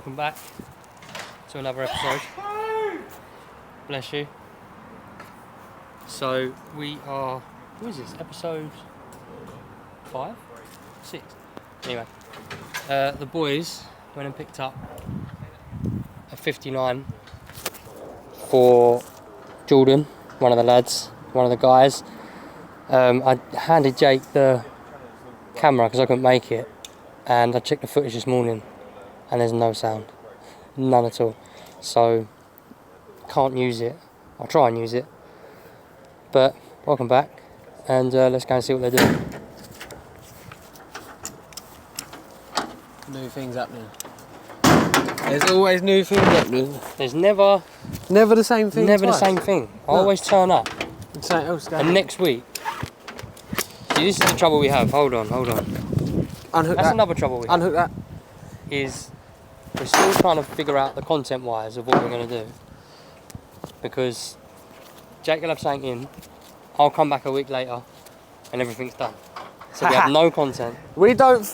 welcome back to another episode. Bless you. So we are, what is this, episode 5? 6? Anyway, the boys went and picked up a 59 for Jordan, one of the lads, one of the guys. I handed Jake the camera because I couldn't make it, and I checked the footage this morning and there's no sound, none at all, so can't use it. I'll try and use it, but welcome back, and let's go and see what they're doing. New things happening. There's always new things happening. There's never the same thing. Never twice. the same thing. I always turn up. It's something else going And on. next week, see, this is the trouble we have. Hold on. Unhook That's that. another trouble we have. Unhook that. Is we're still trying to figure out the content wise of what we're going to do, because Jake will have something in, I'll come back a week later and everything's done, so we have no content. We don't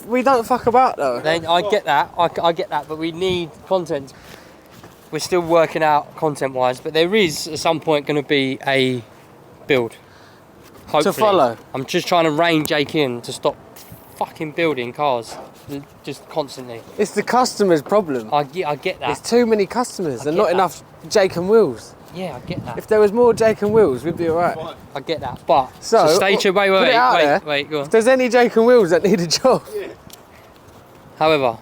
fuck about though. Then I get that, I get that, but we need content. We're still working out content wise, but there is at some point going to be a build, hopefully. To follow. I'm just trying to rein Jake in to stop fucking building cars just constantly. It's the customer's problem. I get that. There's too many customers and get not that. enough Jake and Wheels. Yeah, I get that. If there was more Jake and Wheels, we'd be alright. I get that, but So, stay tuned. put it out there. Wait, go on. If there's any Jake and Wheels that need a job. Yeah. However,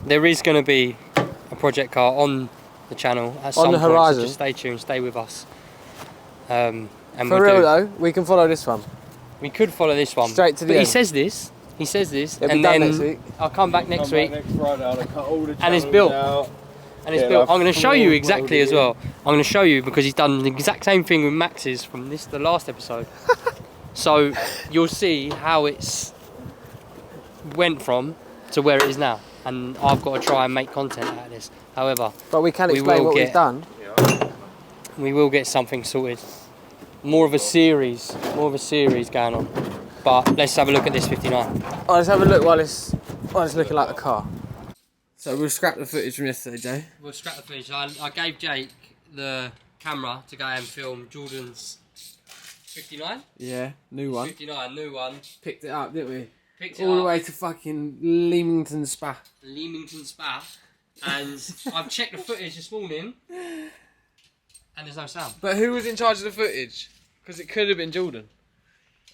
there is going to be a project car on the channel at some On the point, horizon. so just stay tuned, stay with us. And For real though, we can follow this one. we could follow this one. Straight to the But end. he says this, It'll be and done then next week. I'll come back next week, Next Friday, I'll cut all the and it's channels built. out. And it's Yeah, built. like I'm going to show you full exactly as well. I'm going to show you because he's done the exact same thing with Max's from the last episode. So you'll see how it's went from to where it is now, and I've got to try and make content out of this. However, But we can We explain will what get- we've done. we will get something sorted. More of a series going on. But let's have a look at this 59. Oh, let's have a look while it's looking like a car. So we'll scrap the footage from yesterday, Joe. We'll scrap the footage. I gave Jake the camera to go and film Jordan's 59? Yeah, new one. 59, new one. Picked it up, didn't we? Picked it All the up. way to fucking Leamington Spa. Leamington Spa, and I've checked the footage this morning, and there's no sound. But who was in charge of the footage? Because it could have been Jordan.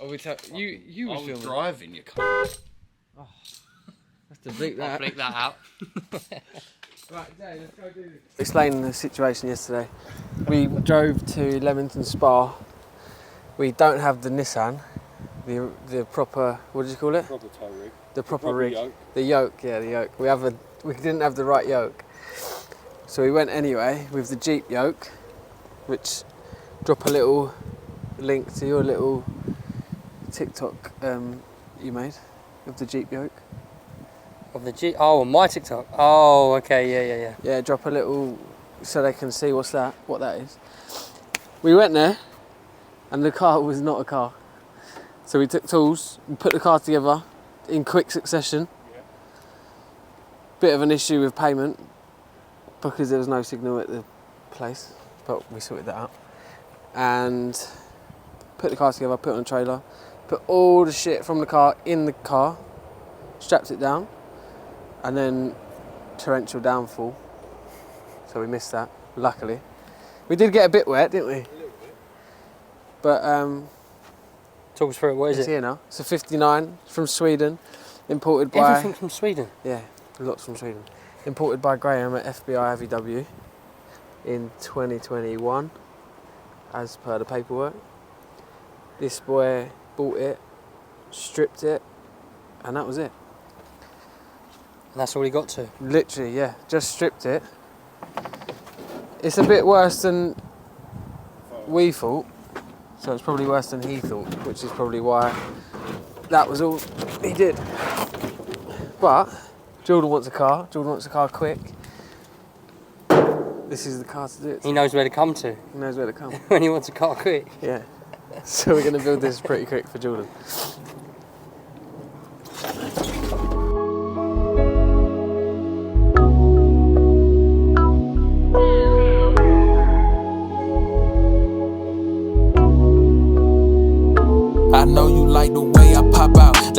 Or we you I was was filming. driving, you cunt. Have to bleep I'll that. bleep that out. Right, Jay, let's go do this. Explain the situation yesterday. We drove to Leamington Spa. We don't have the Nissan, the proper, what did you call it? Proper tow rig. The proper Proper rig. yoke. The yoke, yeah, the yoke. We didn't have the right yoke. So we went anyway with the Jeep yoke, which drop a little link to your little TikTok you made of the Jeep yoke. Of the G. Oh, on my TikTok. Oh, okay, yeah. Yeah, drop a little so they can see what that is. We went there and the car was not a car. So we took tools and put the car together in quick succession. Yeah. Bit of an issue with payment because there was no signal at the place, but we sorted that out. And put the car together, put it on a trailer, put all the shit from the car in the car, strapped it down, and then torrential downfall. So we missed that, luckily. We did get a bit wet, didn't we? A little bit. But Talk us through it. What is it's it? here now. It's a 59 from Sweden, imported by... Everything from Sweden. Yeah, lots from Sweden. Imported by Graham at FBI AVW in 2021, as per the paperwork. This boy bought it, stripped it, and that was it. And that's all he got to. Literally, yeah, just stripped it. It's a bit worse than we thought, so it's probably worse than he thought, which is probably why that was all he did. But Jordan wants a car. Jordan wants a car quick. This is the car to do it. He knows where to come to He knows where to come. when he wants a car quick. Yeah. So we're going to build this pretty quick for Jordan.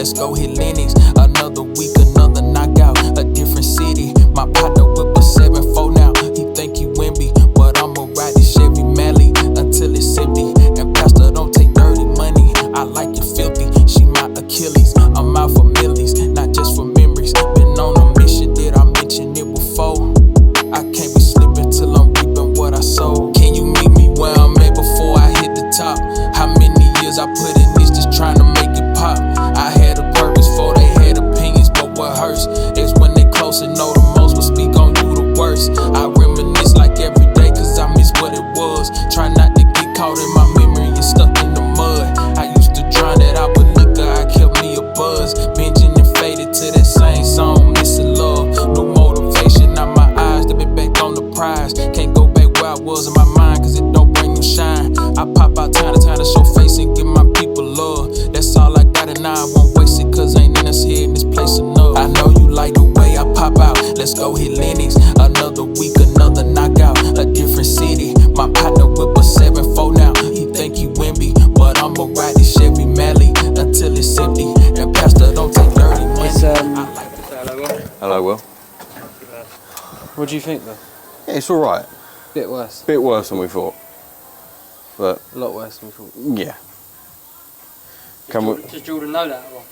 let's go hit Lennox. Another week, another knockout, a different city. My partner whip a 7-4 now. He think he Wimby, but I'ma ride this Chevy Mally until it's empty. And Pastor, don't take dirty money. I like it filthy. She my Achilles. I'm out for millies, not just for memories. Been on a mission, did I mention it before? I can't be slipping till I'm reaping what I sow. Can you meet me where I'm at before I hit the top? How many years I put in this just trying to make it pop? I had a purpose for they had opinions, but what hurts is when they close and know the most will speak on you the worst. I reminisce like every day cause I miss what it was. Try not to get caught in my memory and stuck in the mud. I used to drown it out with liquor, I kept me a buzz. Binging and faded to that same song, missing love. No motivation, now my eyes, they been back on the prize. Can't go back where I was in my mind cause it don't bring no shine. I pop out time to time to show face and give my people love. That's all I got and I won't waste it cause ain't in us here in this place enough. I know you like the way I pop out, let's go hit Lennox. Another week, another knockout, a different city. My partner whip a 7-4 now. He think he Wimby, but I'ma ride this Chevy Mally until it's empty. And Pastor, don't take dirty money. Hello, Will. What do you think though? Yeah, it's alright. Bit worse. Bit worse than we thought. But, A lot worse than we thought. yeah. Can we, Does Jordan know that? Or?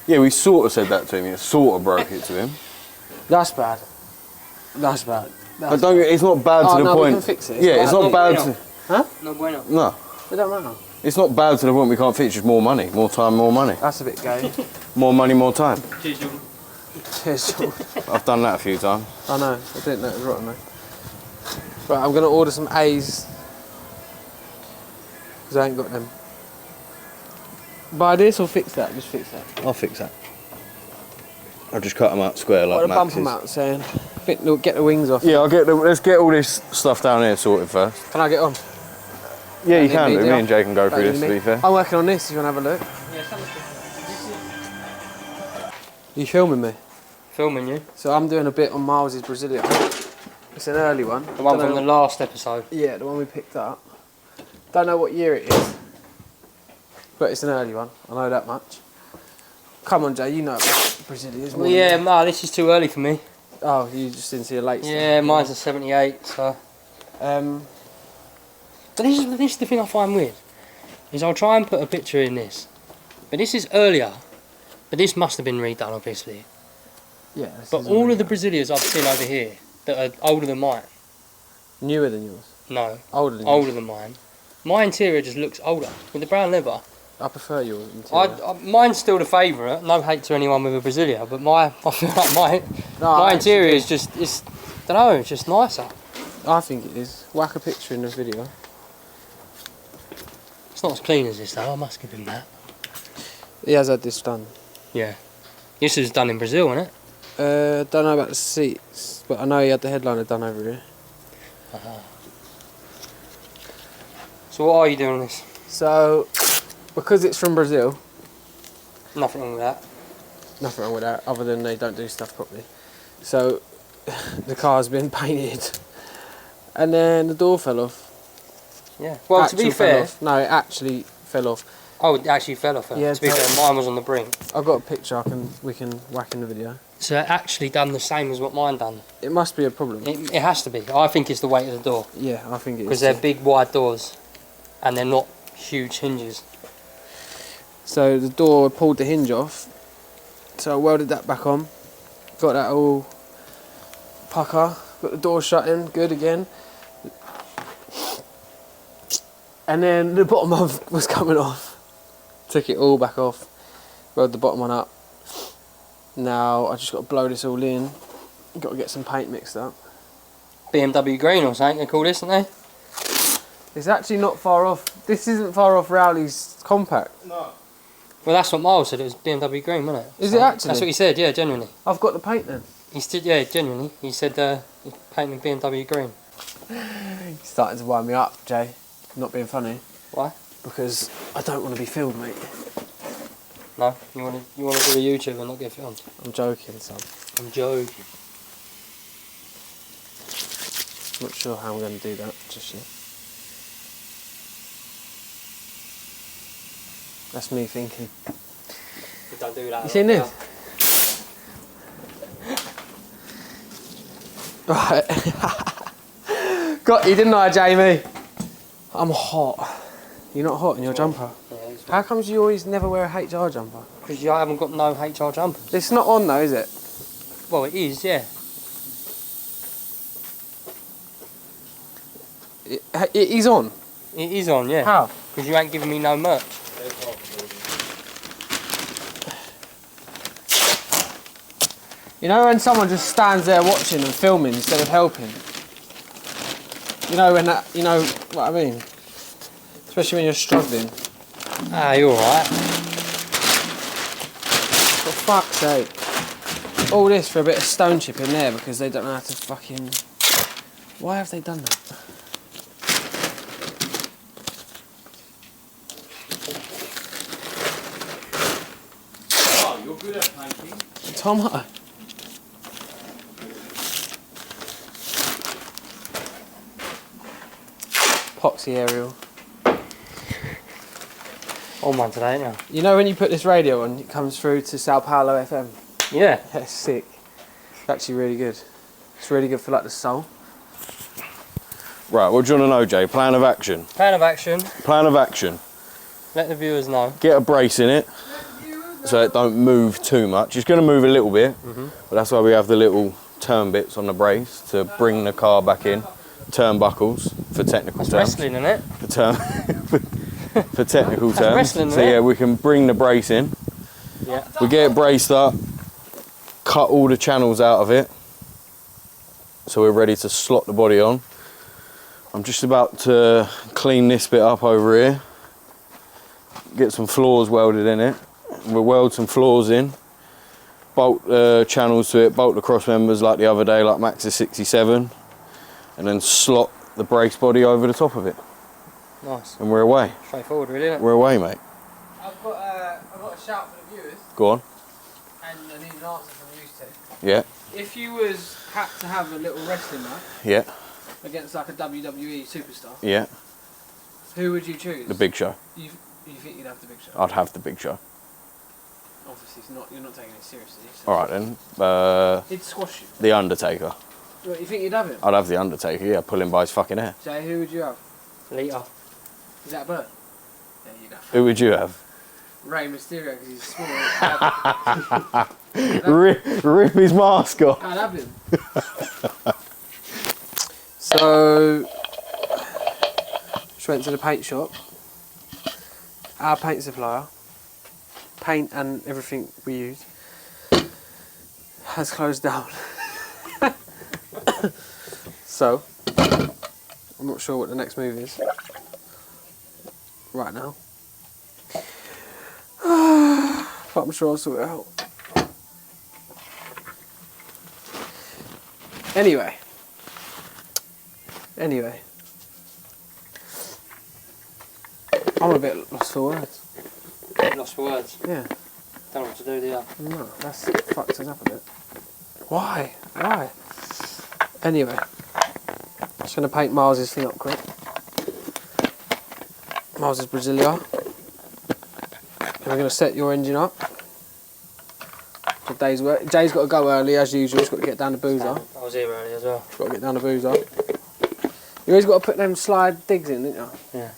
yeah, we sort of said that to him. It sort of broke it to him. That's bad. That's bad. But don't get, it's not bad to the no, point. we can fix it. Yeah, it's not bad bueno. to. Huh? No bueno. No. It don't matter. It's not bad to the point we can't fix, just more money. More time, more money. That's a bit gay. More money, more time. Cheers, Jordan. Cheers, Jordan. I've done that a few times. I know. I didn't know it was rotten though. Right, I'm gonna order some A's because I ain't got them. Buy this or fix that? Just fix that. I'll fix that. I'll just cut them out square like What a bump Max's. them out saying. Get the wings off. Yeah, let's get all this stuff down here sorted first. Can I get on? Yeah, you Don't can need do. me, Me and Jay can go through Don't this, need to me. be fair. I'm working on this if you want to have a look. You filming me? Filming you. So I'm doing a bit on Miles's Brazilia. It's an early one. The one from the last episode. Yeah, the one we picked up. Don't know what year it is, but it's an early one. I know that much. Come on, Jay, you know about Brazilians. Well, yeah, no, this is too early for me. Oh, you just didn't see a late stuff. Yeah, mine's a 78, so... But this is the thing I find weird, is I'll try and put a picture in this. But this is earlier, but this must have been redone, obviously. Yeah. But all of the Brazilias I've seen over here that are older than mine. Newer than yours. No, Older than older yours. than mine. My interior just looks older with the brown leather. I prefer yours. Interior. Mine's still the favourite. No hate to anyone with a Brazilia, but I feel like my interior is just, don't know, it's just nicer. I think it is. Whack a picture in the video. It's not as clean as this though, I must give him that. He has had this done. Yeah. This is done in Brazil, isn't it? Don't know about the seats, but I know he had the headliner done over here. So what are you doing on this? So, because it's from Brazil, Nothing wrong with that. nothing wrong with that, other than they don't do stuff properly. So, the car's been painted, and then the door fell off. Yeah. Well, to be Actual fell fair... off. No, it actually fell off. Oh, it actually fell off. Yeah, to be fair, mine was on the brink. I've got a picture. We can whack in the video. So it actually done the same as what mine done. It must be a problem. It has to be. I think it's the weight of the door. Yeah, I think it is. Because they're big, wide doors. And they're not huge hinges. So the door, I pulled the hinge off. So I welded that back on. Got that all pucker. Got the door shut in, good again. And then the bottom of was coming off. Took it all back off. Welded the bottom one up. Now I just got to blow this all in. Got to get some paint mixed up. BMW green or something they call this, aren't they? It's actually not far off. This isn't far off Rowley's compact. No. Well, that's what Miles said. It was BMW green, wasn't it? Is it actually? That's what he said. Yeah, genuinely. I've got the paint then. He said, yeah, genuinely. He said he's painting BMW green. He's starting to wind me up, Jay. Not being funny. Why? Because I don't want to be filmed, mate. No, you want to do a YouTube and not get filmed. I'm joking, son. I'm joking. Not sure how I'm going to do that just yet. That's me thinking. don't do that. You seen this? Right. Got you, didn't I, Jamie? I'm hot. You're not hot in your jumper. Yeah, it's How comes you always never wear a HR jumper? because I haven't got no HR jumpers. It's not on though, is it? Well, it is, yeah. It is on. It is on, yeah. How? Because you ain't giving me no merch. You know when someone just stands there watching and filming instead of helping? You know when that, you know what I mean? Especially when you're struggling. Ah, you're alright. For fuck's sake. All this for a bit of stone chip in there because they don't know how to fucking... Why have they done that? Oh, you're good at painting. Tomato. Epoxy aerial. On one today, now. You know when you put this radio on, it comes through to Sao Paulo FM? Yeah. That's sick. It's actually really good. It's really good for like the soul. Right, what do you want to know, Jay? Plan of action. Plan of action. Plan of action. Let the viewers know. Get a brace in it so it don't move too much. It's going to move a little bit, but that's why we have the little turn bits on the brace to bring the car back in. Turnbuckles for technical That's terms. wrestling, isn't it? For technical terms. wrestling, So isn't it? yeah, we can bring the brace in. Yeah. We get it braced up, cut all the channels out of it, so we're ready to slot the body on. I'm just about to clean this bit up over here, get some floors welded in it. We'll weld some floors in, bolt the channels to it, bolt the cross members like the other day, like Max's 67, and then slot the brace body over the top of it. Nice. And we're away. Straightforward, really, isn't it? We're away, mate. I've got a shout for the viewers, Go on. and I need an answer from you two. Yeah, If you had to have a little wrestling match yeah, against like a WWE superstar, yeah. who would you choose? The Big Show. You think you'd have the Big Show? I'd have the Big Show. Obviously, it's not. You're not taking it seriously. So. All right then. He'd squash you. The Undertaker. What, you think you'd have him? I'd have the Undertaker. Yeah, pull him by his fucking hair. Jay, who would you have? Lita. Is that a bird? Yeah, you'd have Who would you have? Rey Mysterio because he's small. Rip his mask off. I'd have him. So, just went to the paint shop. Our paint supplier, paint and everything we use, has closed down. So, I'm not sure what the next move is right now. But I'm sure I'll sort it out. Anyway. I'm a bit lost for words. Lost for words. Yeah. Don't know what to do, do you? No, that's fucked us up a bit. Why? Anyway. Just gonna paint Miles's thing up quick. Miles's Brazilia. And we're gonna set your engine up for day's work. Jay's got to go early as usual. He's got to get down the boozer. I was here early as well. He's got to get down the boozer. You always got to put them slide digs in, didn't you? Yeah.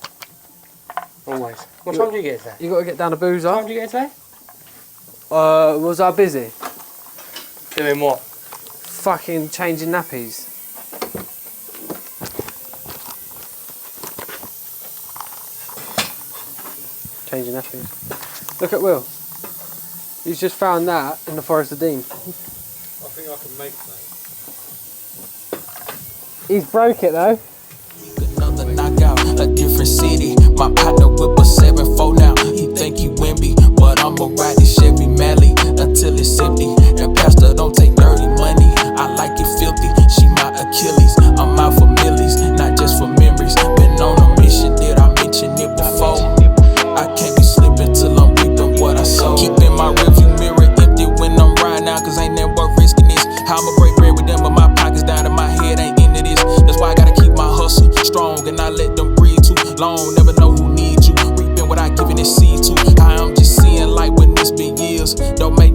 Always. What time do you get today? You got to get down the boozer. What time do you get today? Was I busy? Doing what? Fucking changing nappies. Changing nappies. Look at Will. He's just found that in the Forest of Dean. I think I can make that. He's broke it though. Another knockout, a different city. My partner whip a 7-4 now. He think he Wimby, but I'ma ride this Chevy Mally until it's empty. And Pastor don't take dirty money. I like it filthy. She my Achilles. I'm out for millies, not just for memories. Been on a mission, did I mention it before? I can't be slipping till I'm reaping what I sow. Keeping my rearview mirror empty when I'm riding out, cause ain't never risking this. How I'ma break bread with them, but my pockets down and my head ain't into this. That's why I gotta keep my hustle strong and not let them breathe too long. Never know who needs you. Reaping without giving it seed to. I'm just seeing light when it's been years.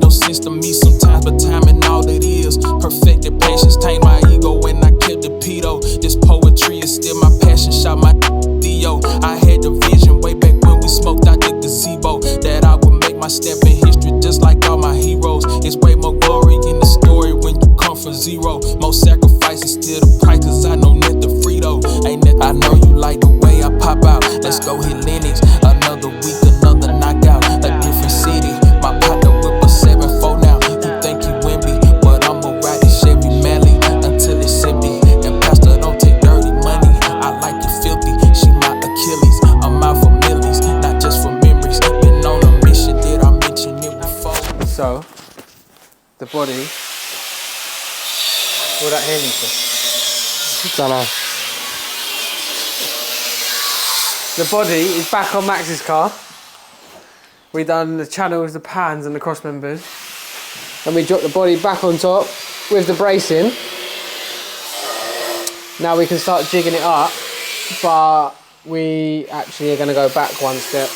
no sense to me sometimes, but timing all it is. Perfected patience, tame my ego when I killed the pedo. This poetry is still my passion, shot my Theo. I had the vision way back when we smoked out the gazebo, that I would make my step in history just like all my heroes. It's way more glory in the story when you come from zero. Most sacrifices still the price, cause I know net the Frito. Ain't that I know you like the way I pop out. Let's go hit Lennox. Another week, another knockout. A different city. My partner whip a 7-4 now. He think he win me, but I'ma ride this Chevy Mally until it's empty. And Pastor don't take dirty money. I like it filthy. She my Achilles. I'm out for millies, not just for memories. Been on a mission, did I mention it before? So, the body. What that hearing for? Don't know. The body is back on Max's car. We done the channels, the pans and the cross members. Then we dropped the body back on top with the bracing. Now we can start jigging it up, but we actually are going to go back one step.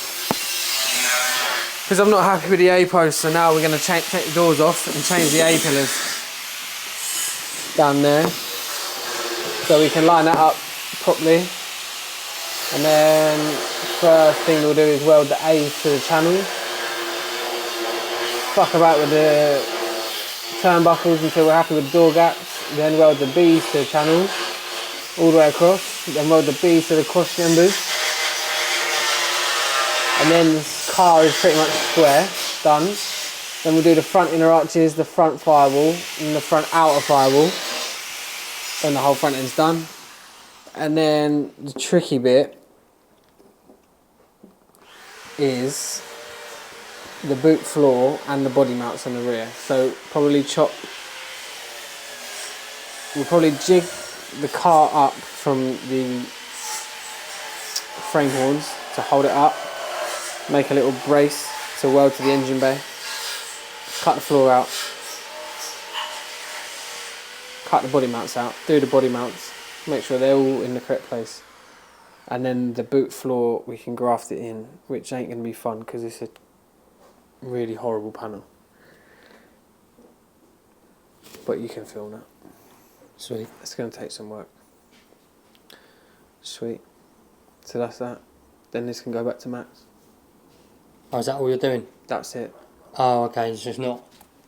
Because I'm not happy with the A-post, so now we're going to take the doors off and change the A-pillars down there. So we can line that up properly. And then first thing we'll do is weld the A's to the channels. Fuck about with the turnbuckles until we're happy with the door gaps. Then weld the B's to the channels all the way across. Then weld the B's to the cross members. And then this car is pretty much square, done. Then we'll do the front inner arches, the front firewall, and the front outer firewall. Then the whole front end's done. And then the tricky bit is the boot floor and the body mounts on the rear. So probably we'll probably jig the car up from the frame horns to hold it up, make a little brace to weld to the engine bay, cut the floor out, cut the body mounts out, do the body mounts, make sure they're all in the correct place. And then the boot floor, we can graft it in, which ain't going to be fun because it's a really horrible panel. But you can film that. Sweet. It's going to take some work. Sweet. So that's that. Then this can go back to Max. Oh, is that all you're doing? That's it. Oh, okay. It's just not.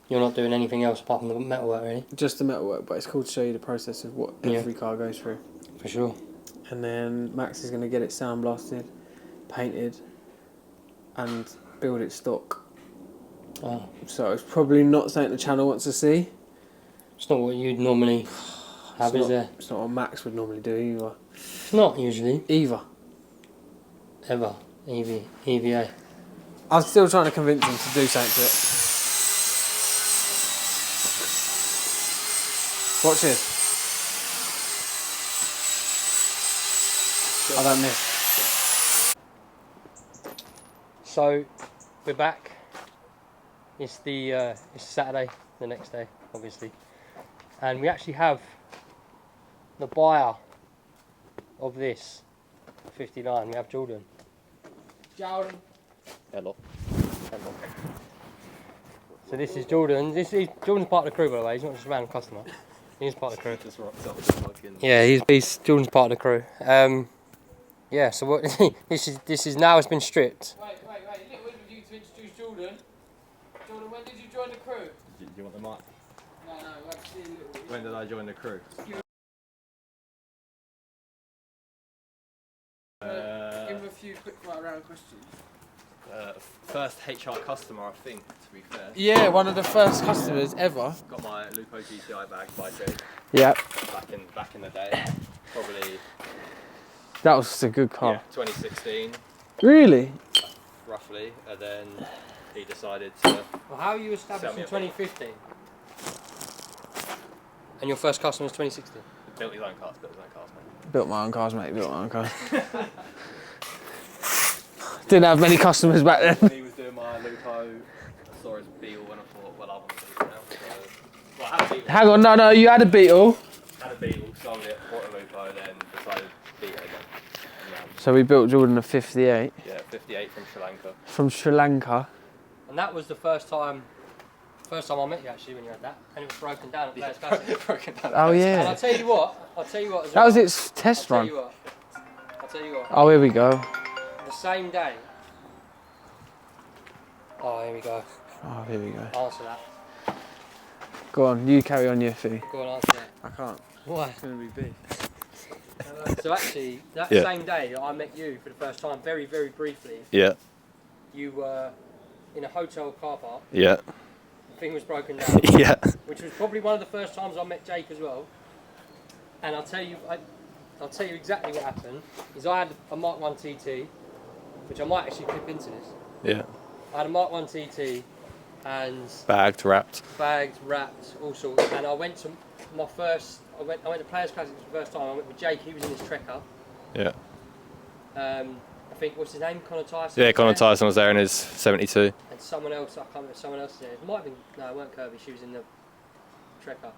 You're not doing anything else apart from the metalwork, really. Just the metalwork, but it's cool to show you the process of what every car goes through. For sure. And then Max is going to get it sandblasted, painted, and build it stock. Oh. So it's probably not something the channel wants to see. It's not what you'd normally have, is it? It's not what Max would normally do either. It's not usually. Either. Ever. EVA. I'm still trying to convince him to do something to it. Watch this. I don't miss. So, we're back. It's it's Saturday, the next day, obviously. And we actually have the buyer of this 59. We have Jordan. Jordan. Hello. Hello. So this is Jordan. Jordan's part of the crew, by the way. He's not just a random customer. He's part of the crew. Yeah, he's Jordan's part of the crew. Yeah. So what? this is now. It's been stripped. Wait, a little interview to introduce Jordan. Jordan, when did you join the crew? Do you want the mic? No, we have to see a little. When did I join the crew? Give him a few quick round questions. First HR customer, I think, to be fair. Yeah, one of the first customers ever. Got my Lupo GTI bag by Jake. Yeah. Back in the day. Probably. That was a good car. Yeah, 2016. Really? Roughly. And then he decided to. Well, how are you established in 2015? And your first customer was 2016? Built his own cars, mate. Built my own cars, mate. Built my own cars. Didn't have many customers back then. When he was doing my Lupo, I saw his Beetle and I thought, well, I want a Beetle now. So, well, I had a Beetle. Hang on, no, you had a Beetle. Had a Beetle, sold it, bought a Lupo, then decided to beat it again. So we built Jordan a 58. Yeah, 58 from Sri Lanka. From Sri Lanka. And that was the first time First time I met you actually when you had that, and it was broken down at Players Classic. Broken down. Oh And yeah. I'll tell you what. As That well, was its test I'll run. tell you what. Oh, here we go. The same day. Oh, here we go. Oh, here we go. Answer that. Go on, you carry on your thing. Go on, answer that. I can't. Why? It's gonna be big. So actually, that Yeah. same day that I met you for the first time, very, very briefly, Yeah, you were in a hotel car park. yeah, The thing was broken down, yeah. which was probably one of the first times I met Jake as well. And I'll tell you exactly what happened. Is I had a Mark 1 TT, which I might actually clip into this. Yeah. I had a Mark 1 TT and Bagged, wrapped. bagged, wrapped, all sorts. And I went to my first. I went to Players Classic for the first time. I went with Jake. He was in his Trekker. Yeah. I think what's his name? Connor Tyson. Yeah, Connor was there? Tyson was there in his 72. And someone else. I can't remember. Someone else was there. It might have been. No, it weren't Kirby. She was in the Trekker.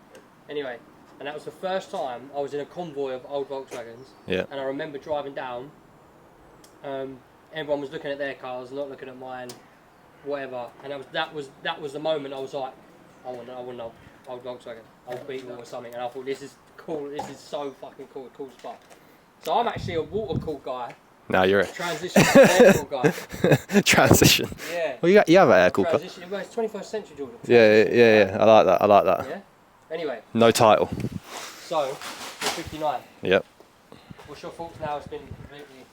Anyway, and that was the first time I was in a convoy of old Volkswagens. Yeah. And I remember driving down. Everyone was looking at their cars, not looking at mine, whatever. And that was the moment I was like, I want an old Volkswagen, old Beetle or something. And I thought, this is cool. This is so fucking cool. Cool spot. So I'm actually a water cool guy. Now you're a Transition to air cool guy. transition. Yeah. Well, you have an air cool car. Transition. Well, it's 21st century, Jordan. Yeah. I like that. Yeah. Anyway, No title. so you're 59. Yep. What's your thoughts now? It's been completely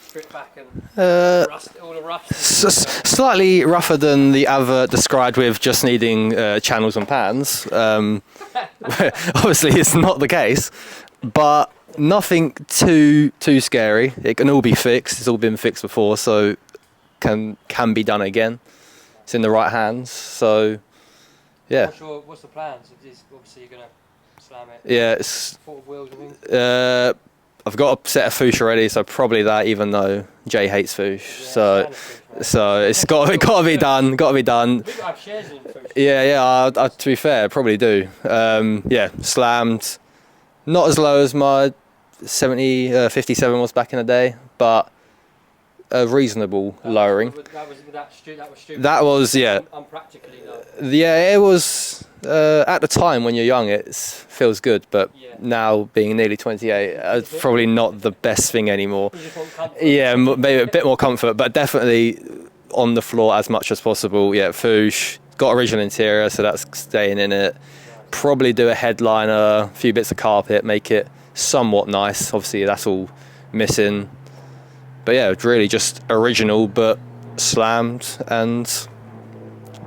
stripped back and all the rust. Slightly rougher than the advert described with just needing channels and pans. Obviously, it's not the case, but nothing too scary. It can all be fixed. It's all been fixed before, so can be done again. It's in the right hands. So, yeah. What's the plans? Obviously, you're gonna slam it. Yeah. It's, Forward wheels and things. I've got a set of foosh already, so probably that. Even though Jay hates foosh, Yeah, so it's got to be done. Got to be done. We have shares in food. Yeah. To be fair, probably do. Yeah, slammed. Not as low as my 57 was back in the day, but a reasonable lowering. That was stupid. That was, yeah. Unpractically though. Yeah, it was. At the time when you're young, it feels good, but Yeah. now being nearly 28, it's probably not the best thing anymore. You just want comfort. Yeah, maybe a bit more comfort, but definitely on the floor as much as possible. Yeah, foosh. Got original interior, so that's staying in it. Probably do a headliner, a few bits of carpet, make it somewhat nice. Obviously, that's all missing. But yeah, really just original, but slammed, and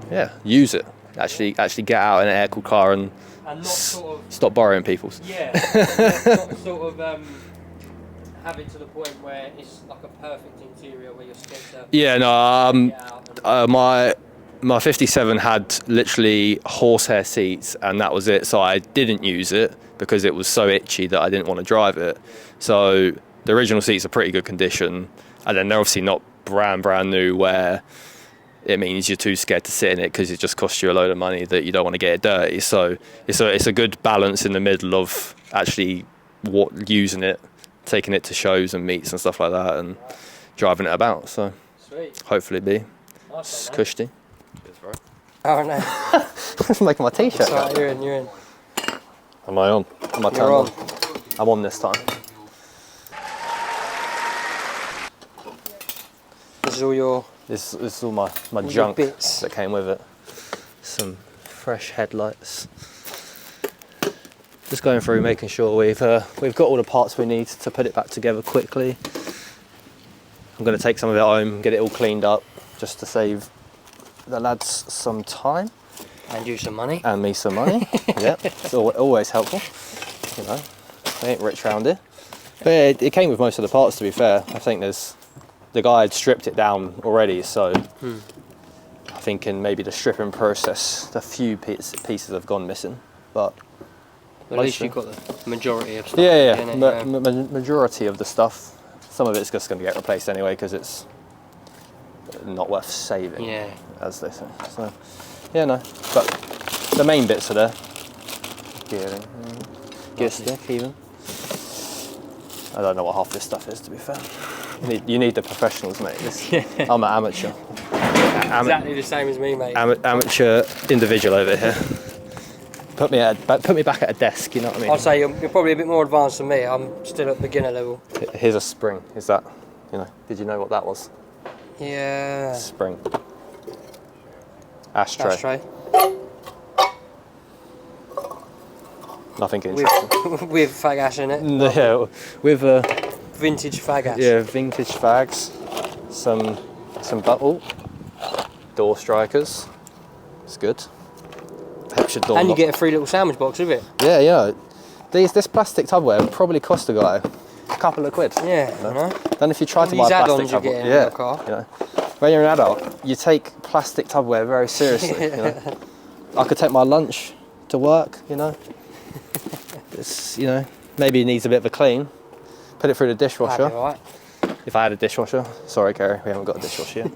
yeah, use it. Actually get out in an air-cooled car and And not sort of. stop borrowing people's. Yeah. Not sort of have it to the point where it's like a perfect interior where you're scared to Yeah, no. get out. And, My 57 had literally horsehair seats, and that was it. So I didn't use it because it was so itchy that I didn't want to drive it. So the original seats are pretty good condition, and then they're obviously not brand new, where it means you're too scared to sit in it because it just costs you a load of money that you don't want to get it dirty. So it's a good balance in the middle of actually using it, taking it to shows and meets and stuff like that, and driving it about. So Sweet. hopefully it'd be Nice one, man. cushy. Oh no. It's making my t-shirt. Sorry, you're in. Am I on? Am I turned on? I'm on this time. This is all your This is all my your junk bits. that came with it. Some fresh headlights. Just going through, making sure we've got all the parts we need to put it back together quickly. I'm going to take some of it home, get it all cleaned up, just to save the lads some time. And you some money. And me some money. Yeah, it's always helpful. You know, we ain't rich round here. But yeah, it came with most of the parts, to be fair. I think the guy had stripped it down already, so I think in maybe the stripping process, a few pieces have gone missing. But Well, at least you've got the majority of stuff. yeah. in it, Majority of the stuff, some of it's just going to get replaced anyway because it's not worth saving, Yeah. as they say. So, yeah, no. But the main bits are there. Gearing, gear stick, even. I don't know what half this stuff is, to be fair. You need the professionals, mate. I'm an amateur. Exactly the same as me, mate. Amateur individual over here. Put me back at a desk. You know what I mean? I'd say you're probably a bit more advanced than me. I'm still at beginner level. Here's a spring. Is that? You know? Did you know what that was? Yeah. Spring. Ashtray. Nothing interesting. With fag ash in it. Yeah, with Vintage fag ash. yeah, vintage fags, some bottle, door strikers. It's good. Helps your door. And you get a free little sandwich box with it. Yeah, yeah. This plastic tubware would probably cost a guy a couple of quid. Yeah, you know? you know. Then if you try to These buy plastic add-ons you get tubware, in yeah, your car. you know, when you're an adult, you take plastic tubware very seriously. You know? I could take my lunch to work. You know. It's, you know, maybe it needs a bit of a clean. Put it through the dishwasher. That'd be right. If I had a dishwasher. Sorry, Kerry, we haven't got a dishwasher yet.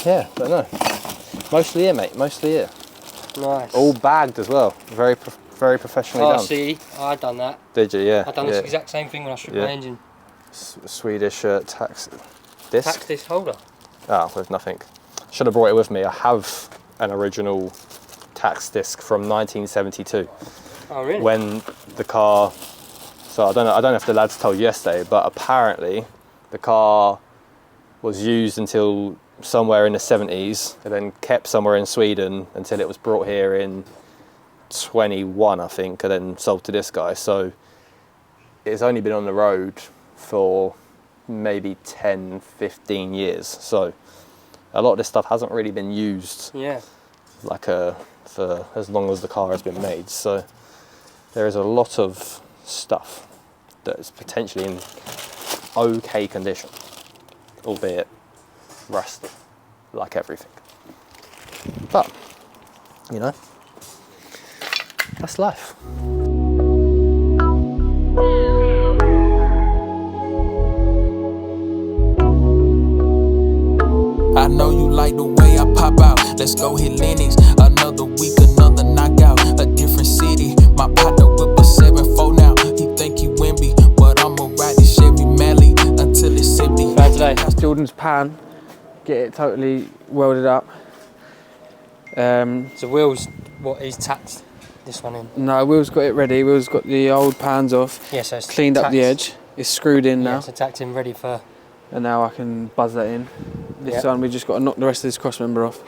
Yeah, but no. Mostly here, mate. Mostly here. Nice. All bagged as well. Very professionally done. See, I'd done that. Did you? Yeah. I've done this exact same thing when I stripped my engine. Swedish tax disc. Tax disc holder. Ah, with nothing. Should have brought it with me. I have an original tax disc from 1972. Oh really? When the car, so I don't know if the lads told you yesterday, but apparently the car was used until somewhere in the 70s and then kept somewhere in Sweden until it was brought here in 21, I think, and then sold to this guy. So it's only been on the road for maybe 10, 15 years. So a lot of this stuff hasn't really been used for as long as the car has been made. So there is a lot of stuff that is potentially in okay condition, albeit rusty, like everything. But, you know, that's life. I know you like the way I pop out. Let's go hit Lennox. Another week, another knockout. A different city. My partner whip a 7-4 now. He think he Wimby, but I'ma ride this Chevy Mally until it's empty. Today. That's Jordan's pan. Get it totally welded up. So Will's, what, he's tapped this one in? No, Will's got it ready. Will's got the old pans off. Yeah, so it's cleaned up the edge. It's screwed in now. Yeah, it's tacked in ready for... And now I can buzz that in. This Yep. one we just got to knock the rest of this cross member off.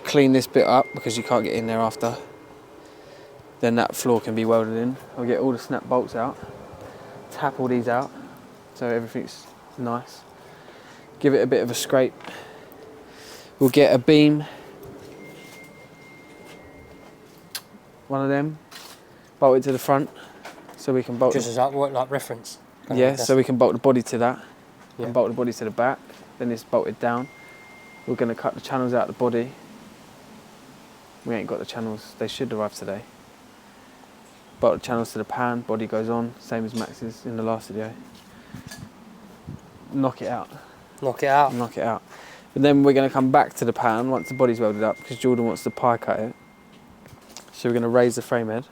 Clean this bit up because you can't get in there after. Then that floor can be welded in. I'll get all the snap bolts out. Tap all these out so everything's nice. Give it a bit of a scrape. We'll get a beam. One of them. Bolt it to the front so we can bolt Just as like reference. yeah, so we can bolt the body to that. Yeah. And bolt the body to the back. Then it's bolted down. We're going to cut the channels out of the body. We ain't got the channels. They should arrive today. Bolt the channels to the pan. Body goes on. Same as Max's in the last video. Knock it out. Knock it out. Knock it out. But then we're going to come back to the pan once the body's welded up because Jordan wants to pie cut it. So we're going to raise the frame head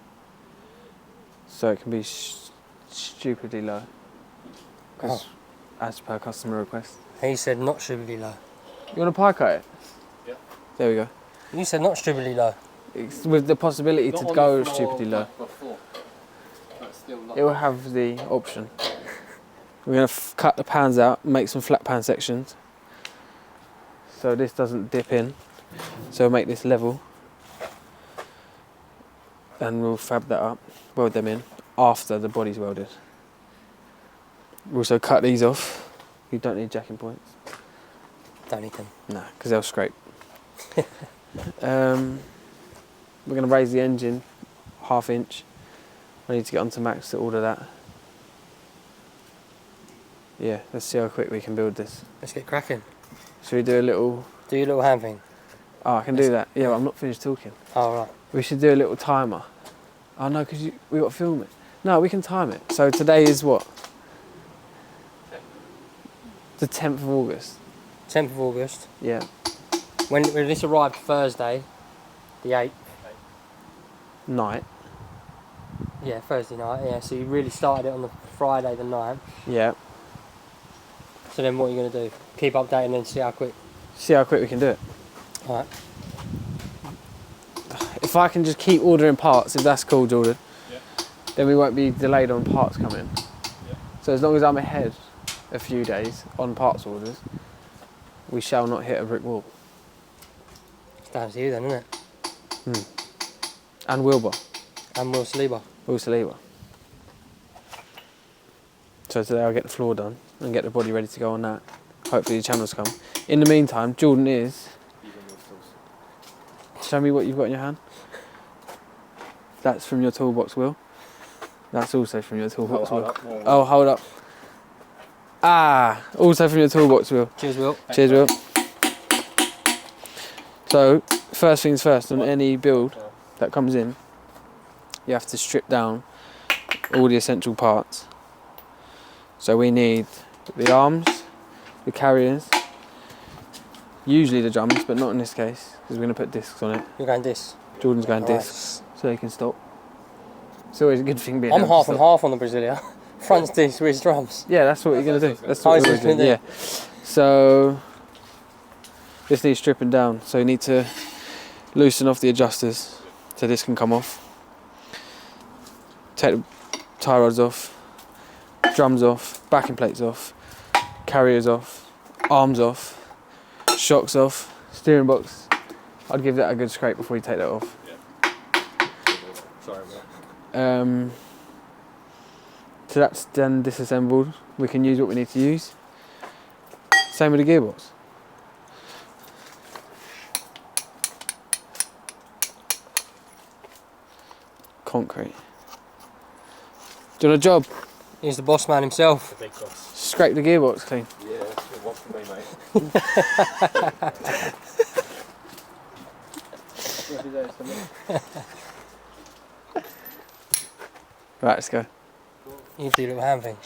so it can be stupidly low. Because as per customer request. He said not stupidly low. You want to pie cut it? Yeah. There we go. You said not stupidly low. It's with the possibility to go stupidly low. It will have the option. We're going to cut the pans out, make some flat pan sections. So this doesn't dip in. So make this level. And we'll fab that up, weld them in after the body's welded. We'll also cut these off. You don't need jacking points. Don't need them. No, because they'll scrape. We're going to raise the engine 1/2 inch. I need to get onto Max to order that. Yeah, let's see how quick we can build this. Let's get cracking. Should we do a little... Do your little hand thing. Oh, I can do that. Yeah, but I'm not finished talking. Oh, right. We should do a little timer. Oh no, because we got to film it. No, we can time it. So today is what? The 10th of August. 10th of August. Yeah. When this arrived Thursday, the 8th. Night. Yeah, Thursday night. Yeah, so you really started it on the Friday the 9th. Yeah. So then what are you going to do? Keep updating and see how quick? See how quick we can do it. Alright. If I can just keep ordering parts, if that's cool, Jordan, then we won't be delayed on parts coming. So as long as I'm ahead a few days on parts orders, we shall not hit a brick wall. It's down to you then, isn't it? And Wilbur. And Will Saliba. Will Saliba. So today I'll get the floor done and get the body ready to go on that. Hopefully the channels come. In the meantime, Jordan is... Show me what you've got in your hand. That's from your toolbox, Will. That's also from your toolbox, Will. Oh, hold up. Ah, also from your toolbox, Will. Cheers, Will. Cheers, Will. So, first things first, on any build that comes in, you have to strip down all the essential parts. So we need the arms, the carriers, usually the drums, but not in this case, because we're going to put discs on it. You're going disc. Jordan's going discs, so he can stop. It's always a good thing being I'm able to half and stop. half on the Brazilia. Front's disc, rear's drums. Yeah, that's what you're going to do. That's Oh, what is we're this doing. gonna do? Yeah. So this needs stripping down. So you need to loosen off the adjusters so this can come off. Take the tie rods off, drums off, backing plates off, carriers off, arms off, shocks off, steering box. I'd give that a good scrape before you take that off. Sorry, mate. So that's then disassembled. We can use what we need to use. Same with the gearbox. Concrete. Do you want a job? He's the boss man himself. The big boss. Scrape the gearbox clean. Yeah, that's good one for me, mate. Right, let's go. You do the little hand thing.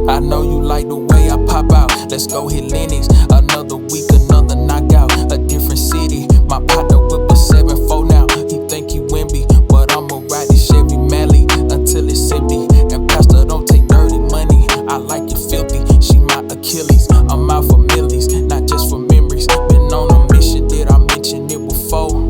I know you like the way I pop out. Let's go hit Lennox. Another week, another knockout. A different city. My partner whip a 7-4 now. He think he Wimby, but I'ma ride this Chevy Mally until it's empty. And Pastor don't take dirty money. I like it filthy. She my Achilles. I'm out for millies, not just for memories. Been on a mission. Did I mention it before?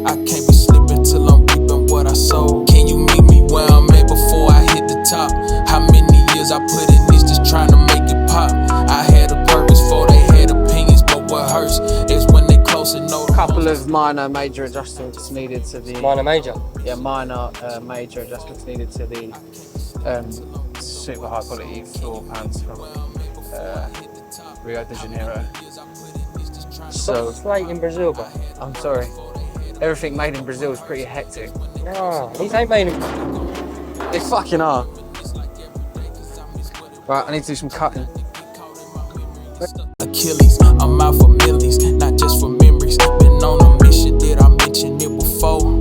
I can't be slipping till I'm reaping what I sow. Can you meet me where I'm at before I hit the top? How many years I put in this just trying to make it pop? I had a purpose for they had opinions, but what hurts is when they close and know. Couple of minor major adjustments needed to the Minor major. minor major adjustments needed to the super high quality floor pans from Rio de Janeiro. So Straight in Brazil, bro. I'm sorry, everything made in Brazil is pretty hectic. No, these ain't made in... They fucking are. Right, I need to do some cutting. Achilles, I'm out for millies, not just for memories. Been on a mission, did I mention it before?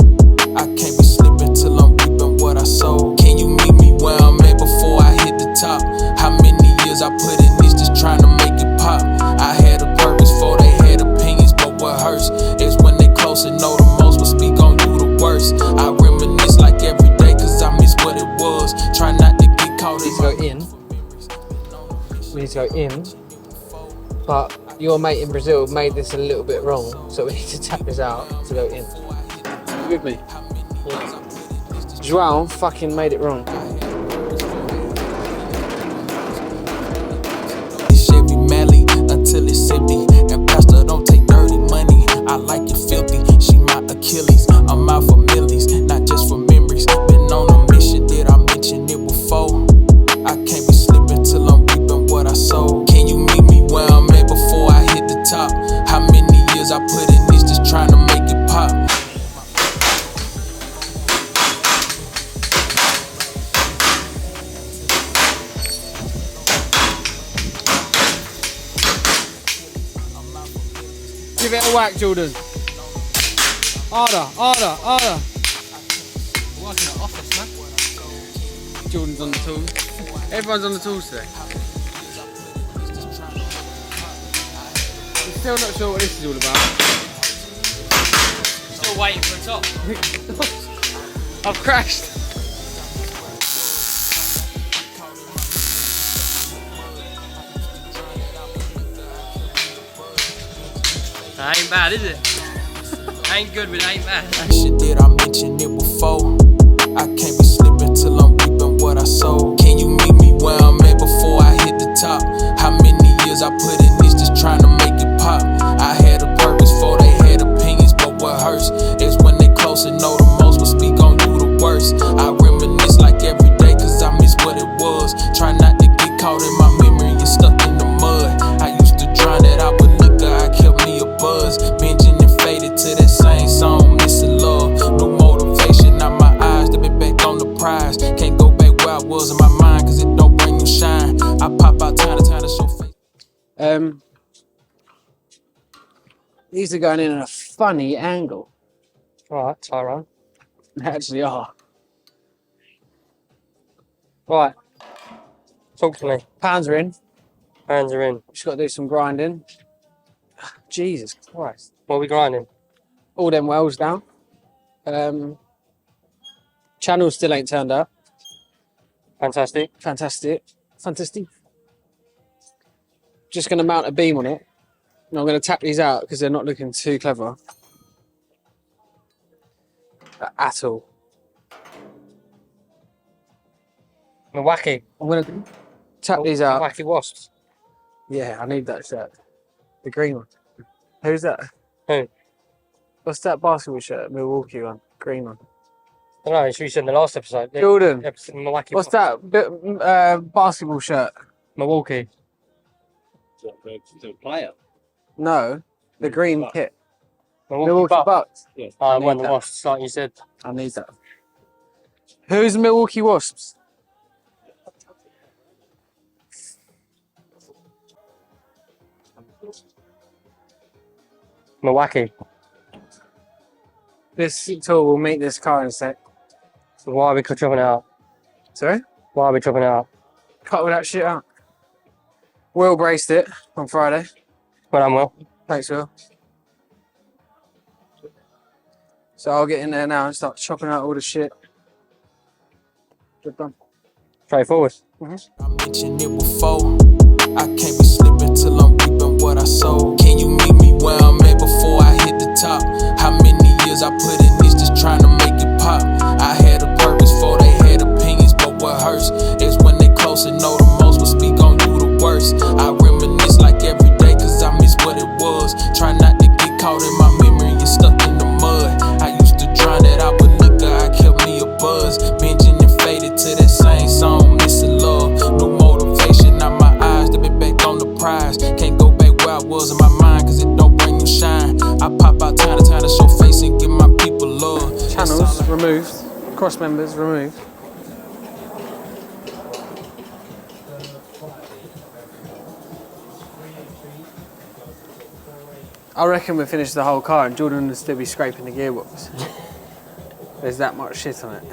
I can't be slipping till I'm reaping what I sow. Can you meet me where I'm at before I hit the top? How many years I put in this just trying to make it pop? I had a purpose for they had opinions, but what hurts is when they close and know the most will speak on you the worst. I reminisce like every day cause I miss what it was. Try not to get caught in. We need to go in, but your mate in Brazil made this a little bit wrong, so we need to tap this out to go in. You with me? Yeah. Joao fucking made it wrong. Chevy Mally until it's empty. And Pastor don't take dirty money. I like it filthy. She my Achilles. I'm out for millies, not just for memories. Been on a mission. Did I mention it before? I can't be slipping till I'm reaping what I sow. Can you meet me where I'm at before I hit the top? How many years I put in this just trying to make it pop? Give it a whack, Jordan. Harder, harder, harder. Working at office, man. Jordan's on the tools. Everyone's on the tools today. I'm still not sure what this is all about. Still still waiting for the top. I've crashed. That ain't bad, is it? Ain't good, but it ain't bad. Shit, did I mention it before? I can't be slipping till I'm reaping what I sow. Can you meet me where I'm at before I hit the top? How many years I put in this just trying to make it pop? I had a purpose for they had opinions, but what hurts is when they close and know the most will speak on you the worst. I reminisce like every day cause I miss what it was. Try not to get caught in my memory and stuck in the mud. I used to drown it out with liquor, I kept me a buzz. Binging and faded to that same song, missing love. New motivation, now my eyes to be back on the prize. Can't go back where I was in my mind cause it don't bring you shine. I pop out time to show face. These are going in at a funny angle. Alright, Tyrone. They actually are. Right. Talk to me. Pans are in. Hands are in. Just got to do some grinding. Jesus Christ. What are we grinding? All them wells down. Channel still ain't turned up. Fantastic. Fantastic. Just going to mount a beam on it. And I'm going to tap these out because they're not looking too clever. At all. Milwaukee. I'm going to tap these out. Milwaukee Wasps. Yeah, I need that shirt. The green one. Who's that? Who? What's that basketball shirt? Milwaukee one. Green one. I don't know, it's you said in the last episode. Jordan. Milwaukee What's Wasps. that basketball shirt? Milwaukee. The player. No, the green kit. Milwaukee Milwaukee Bucks. Bucks. I need won the that. Wasps, like you said. I need that. Who's the Milwaukee Wasps? Milwaukee. This tool will meet this car in a sec. So why are we chopping it out? Sorry? Why are we chopping it out? Cut all that shit out. Will braced it on Friday. Well done, Will. Thanks, Will. So I'll get in there now and start chopping out all the shit. Job done. Straightforward. I mentioned it before. I can't be slipping till I'm reaping what I sow. Can you meet me where I'm at before I hit the top? How many years I put in this just trying to make it pop? I had a purpose for they had opinions, but what hurts is when they close and know the most will speak on you the worst. I reminisce like every day cause I miss what it was. Try not to get caught in my memory and stuck in the mud. I used to drown it out with liquor, I kept me a buzz. Binging and faded to that same song, missing love. New motivation, now my eyes to be back on the prize. Can't go back where I was in my mind cause it don't bring you shine. I pop out time to show face and give my people love. Channels removed. Cross members removed. I reckon we finished the whole car and Jordan would still be scraping the gearbox. There's that much shit on it.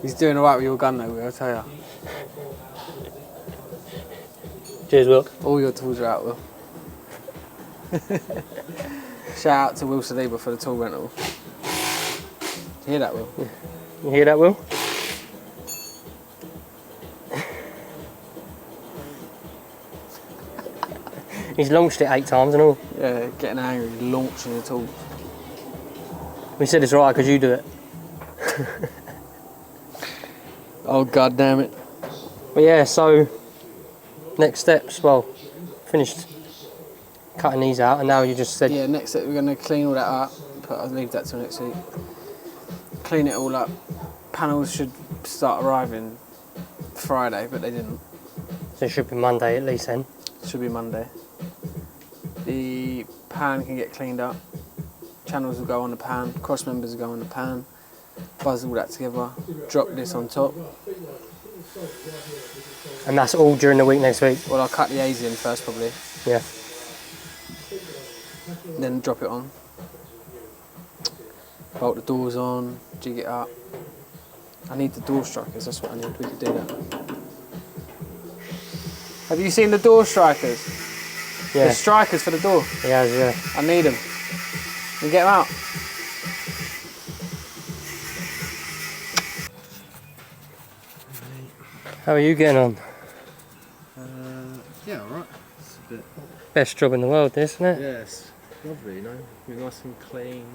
He's doing alright with your gun though, Will, I'll tell you. Cheers, Will. All your tools are out, Will. Shout out to Will Saliba for the tool rental. You hear that, Will? You hear that, Will? He's launched it 8 times and all. Yeah, getting angry, launching the tool. We said it's alright because you do it. Oh, god damn it. But yeah, so next steps, well, finished cutting these out and now you just said... Yeah, next step we're going to clean all that up, but I'll leave that till next week. Clean it all up. Panels should start arriving Friday, but they didn't. So it should be Monday at least then. Should be Monday. The pan can get cleaned up. Channels will go on the pan, cross members will go on the pan. Buzz all that together, drop this on top. And that's all during the week next week? Well, I'll cut the A's in first probably. Yeah. Then drop it on. Bolt the doors on, jig it up. I need the door strikers, that's what I need, we could do that. Have you seen the door strikers? Yeah. The strikers for the door. He has, yeah. I need them. and get them out. How are you getting on? Yeah, alright. It's a bit. Best job in the world, isn't it? Yeah, it's lovely, you know. You're nice and clean.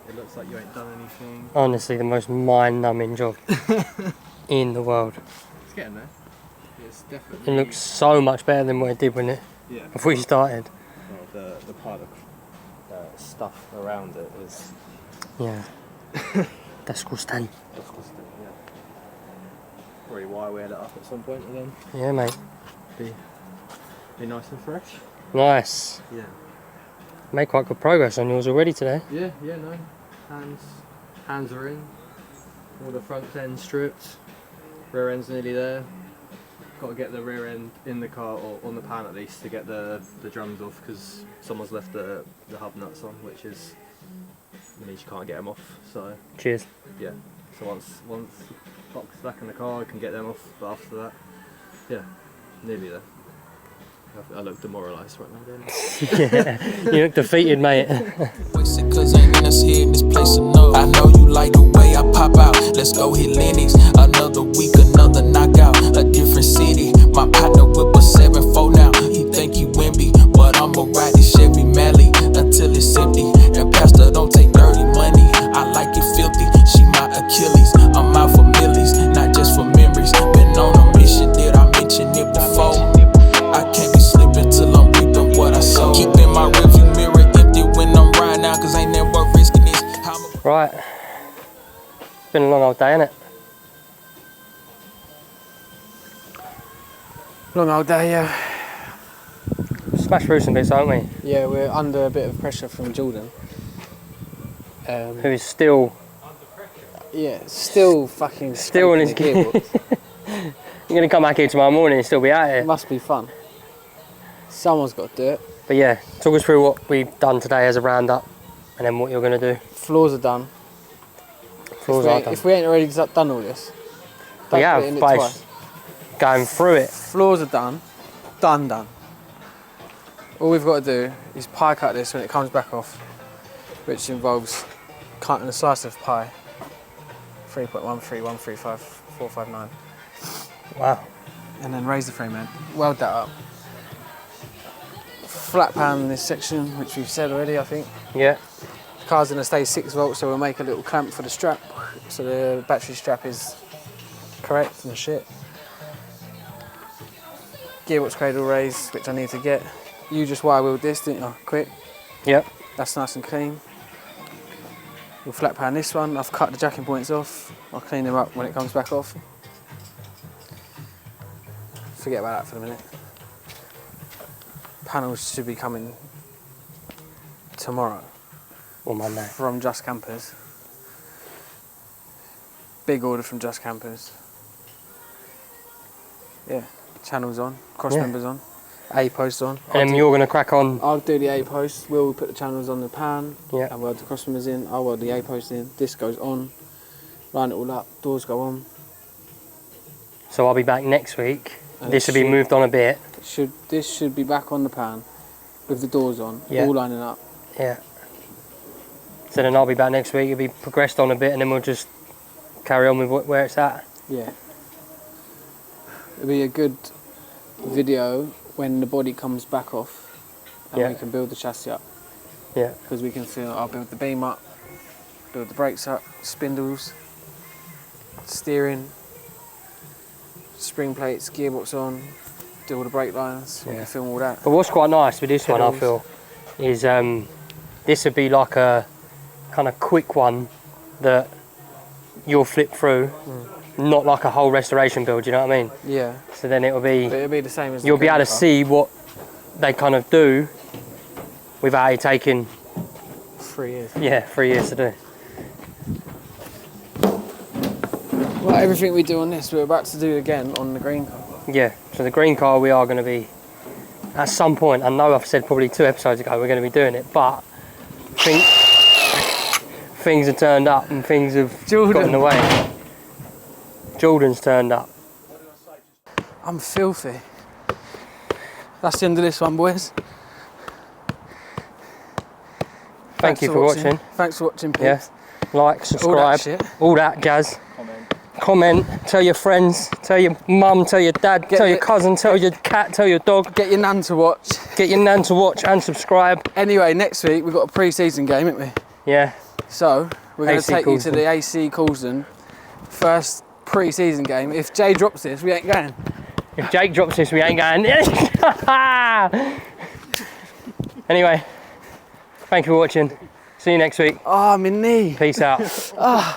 It looks like you ain't done anything. Honestly, the most mind-numbing job in the world. It's getting there. It's definitely. It looks so much better than what it did when it Yeah. before you started. Well, the pile of stuff around it is Yeah. Disgusting. disgusting. Yeah. Probably why we had it up at some point and then Yeah, mate. be nice and fresh. Nice. Yeah. Made quite good progress on yours already today. Yeah, no. Hands are in. All the front end stripped. Rear end's nearly there. Got to get the rear end in the car, or on the pan at least, to get the drums off, because someone's left the hub nuts on, which is means you can't get them off. So Cheers. yeah. So once box back in the car, I can get them off. But after that, yeah, nearly there. I look demoralised right now. Yeah. You look defeated, mate. Wasted cause ain't us here in this place enough. I know you like the way I pop out. Let's go hit Lennox. Another week, another knockout. A different city. My partner whip a 7-4 now. He think he Wimby, but I'ma ride this Chevy Mally until it's empty. And Pastor don't take dirty money. I like it filthy. She my Achilles. I'm out for millies, not just for memories. Been on a mission, did I mention it before? I can't be slipping till I'm reaping what I sow. Keeping my rearview mirror empty when I'm riding out, cause ain't never risking this. Right. It's been a long old day, innit? Long old day, yeah. Smashed through some bits, aren't we? Yeah, we're under a bit of pressure from Jordan. Who is still Still fucking Still on his scraping the gearbox. You're gonna come back here tomorrow morning and still be out here. It must be fun. Someone's got to do it. But yeah, talk us through what we've done today as a roundup, and then what you're gonna do. Floors are done. Floors are done. If we ain't already done all this, We don't have, put it in it by twice. going through it. Floors are done. Done. All we've got to do is pie cut this when it comes back off, which involves cutting a slice of pie. 3.13135 Wow. and then raise the frame head, weld that up. Flat pan this section, which we've said already, I think. Yeah. The car's going to stay 6 volts, so we'll make a little clamp for the strap, so the battery strap is correct and shit. Gearbox cradle raise, which I need to get. You just wire wheeled this, didn't you? Quick. Yep. That's nice and clean. We'll flat pan this one. I've cut the jacking points off. I'll clean them up when it comes back off. Forget about that for the minute. Panels should be coming tomorrow Or Monday. from Just Campers. Big order from Just Campers. Yeah, channels on, cross Yeah. members on, A post on. And then you're gonna crack on. I'll do the A post. We'll put the channels on the pan. Yeah. And weld the cross members in. I'll weld the A post in. This goes on. Line it all up. Doors go on. So I'll be back next week. And This will be should- moved on a bit. This should be back on the pan with the doors on, Yeah. all lining up. Yeah. So then I'll be back next week. It'll be progressed on a bit, and then we'll just carry on with where it's at. Yeah. It'll be a good video when the body comes back off and Yeah. we can build the chassis up. Yeah. Because we can feel, I'll build the beam up, build the brakes up, spindles, steering, spring plates, gearbox on, do all the brake lines, we Yeah. can film all that. But what's quite nice with this one, I Pedals. feel, is this would be like a kind of quick one that you'll flip through, not like a whole restoration build. You know what I mean? Yeah, So then it'll be. but it'll be the same as the You'll be able to green car. see what they kind of do without it taking 3 years. 3 years to do. Well, everything we do on this, we're about to do again on the green car. Yeah, so the green car we are going to be, at some point, I know I've said probably 2 episodes ago we're going to be doing it, but things have turned up and things have got in the way. Jordan's turned up. I'm filthy. That's the end of this one, boys. Thank you for watching. Thanks for watching, Yeah. peeps. Like, subscribe, shit. all that jazz. Comment, tell your friends, tell your mum, tell your dad, tell your cousin, tell your cat, tell your dog. Get your nan to watch. Get your nan to watch and subscribe. Anyway, next week we've got a pre-season game, haven't we? Yeah. So we're going to AC take you to Coulsdon. the AC Coulsdon first pre-season game. If Jay drops this, we ain't going. If Jake drops this, we ain't going. Anyway, thank you for watching. See you next week. Oh, my knee. Peace out.